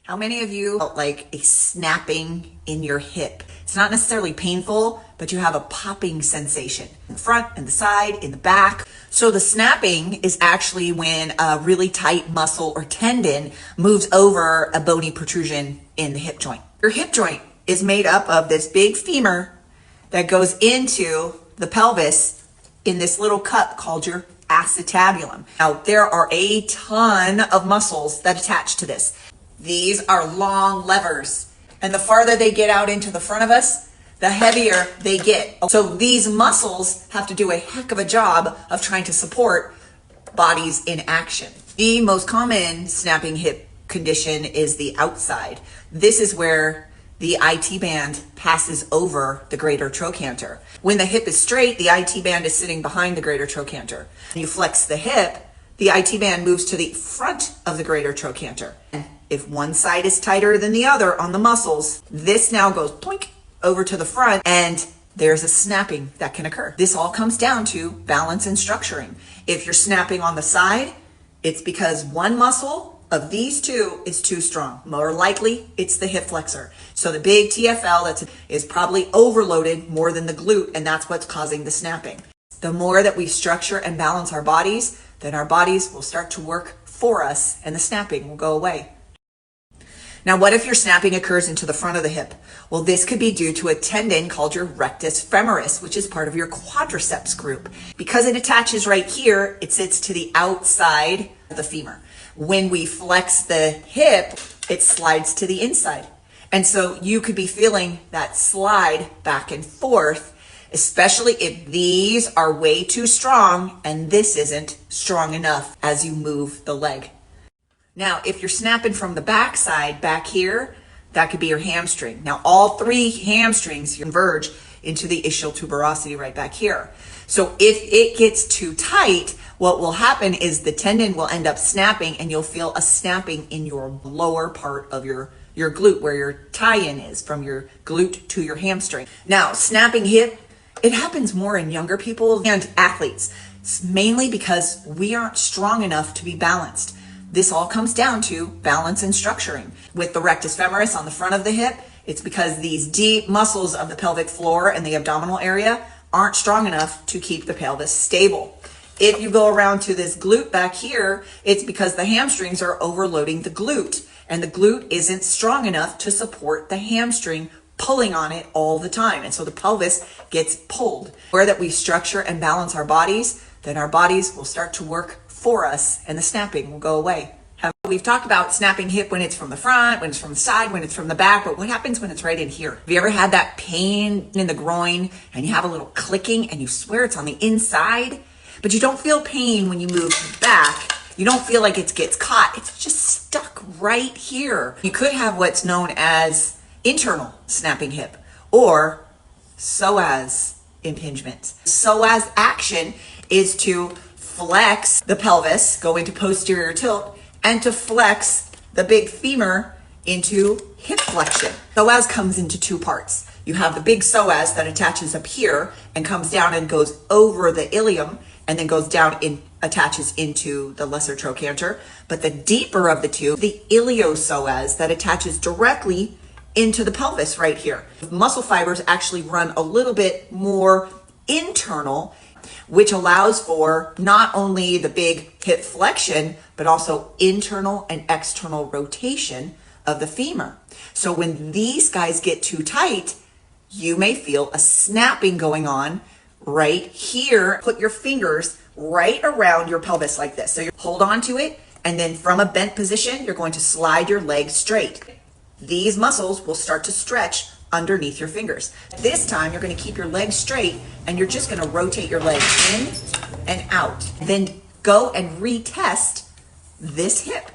How many of you felt like a snapping in your hip? It's not necessarily painful, but you have a popping sensation in the front, in the side, in the back. So the snapping is actually when a really tight muscle or tendon moves over a bony protrusion in the hip joint. Your hip joint is made up of this big femur that goes into the pelvis in this little cup called your acetabulum. Now, there are a ton of muscles that attach to this. These are long levers, and the farther they get out into the front of us, the heavier they get. So these muscles have to do a heck of a job of trying to support bodies in action. The most common snapping hip condition is the outside. This is where the IT band passes over the greater trochanter. When the hip is straight, the IT band is sitting behind the greater trochanter. When you flex the hip, the IT band moves to the front of the greater trochanter. If one side is tighter than the other on the muscles, this now goes poink over to the front, and there's a snapping that can occur. This all comes down to balance and structuring. If you're snapping on the side, it's because one muscle of these two is too strong. More likely, it's the hip flexor. So the big TFL is probably overloaded more than the glute, and that's what's causing the snapping. The more that we structure and balance our bodies, then our bodies will start to work for us, and the snapping will go away. Now, what if your snapping occurs into the front of the hip? Well, this could be due to a tendon called your rectus femoris, which is part of your quadriceps group. Because it attaches right here, it sits to the outside of the femur. When we flex the hip, it slides to the inside. And so you could be feeling that slide back and forth, especially if these are way too strong and this isn't strong enough as you move the leg. Now, if you're snapping from the back side back here, that could be your hamstring. Now, all three hamstrings converge into the ischial tuberosity right back here. So if it gets too tight, what will happen is the tendon will end up snapping, and you'll feel a snapping in your lower part of your glute, where your tie-in is from your glute to your hamstring. Now, snapping hip, it happens more in younger people and athletes. It's mainly because we aren't strong enough to be balanced. This all comes down to balance and structuring. With the rectus femoris on the front of the hip, it's because these deep muscles of the pelvic floor and the abdominal area aren't strong enough to keep the pelvis stable. If you go around to this glute back here, it's because the hamstrings are overloading the glute, and the glute isn't strong enough to support the hamstring pulling on it all the time. And so the pelvis gets pulled. Where that we structure and balance our bodies, then our bodies will start to work for us, and the snapping will go away. We've talked about snapping hip when it's from the front, when it's from the side, when it's from the back, but what happens when it's right in here? Have you ever had that pain in the groin and you have a little clicking and you swear it's on the inside, but you don't feel pain when you move back? You don't feel like it gets caught. It's just stuck right here. You could have what's known as internal snapping hip or psoas impingement. Psoas action is to flex the pelvis, go into posterior tilt, and to flex the big femur into hip flexion. Psoas comes into two parts. You have the big psoas that attaches up here and comes down and goes over the ilium and then goes down and attaches into the lesser trochanter. But the deeper of the two, the iliopsoas that attaches directly into the pelvis right here. Muscle fibers actually run a little bit more internal, which allows for not only the big hip flexion, but also internal and external rotation of the femur. So when these guys get too tight, you may feel a snapping going on right here. Put your fingers right around your pelvis like this. So you hold on to it, and then from a bent position, you're going to slide your leg straight. These muscles will start to stretch underneath your fingers. This time you're going to keep your legs straight, and you're just going to rotate your legs in and out. Then go and retest this hip.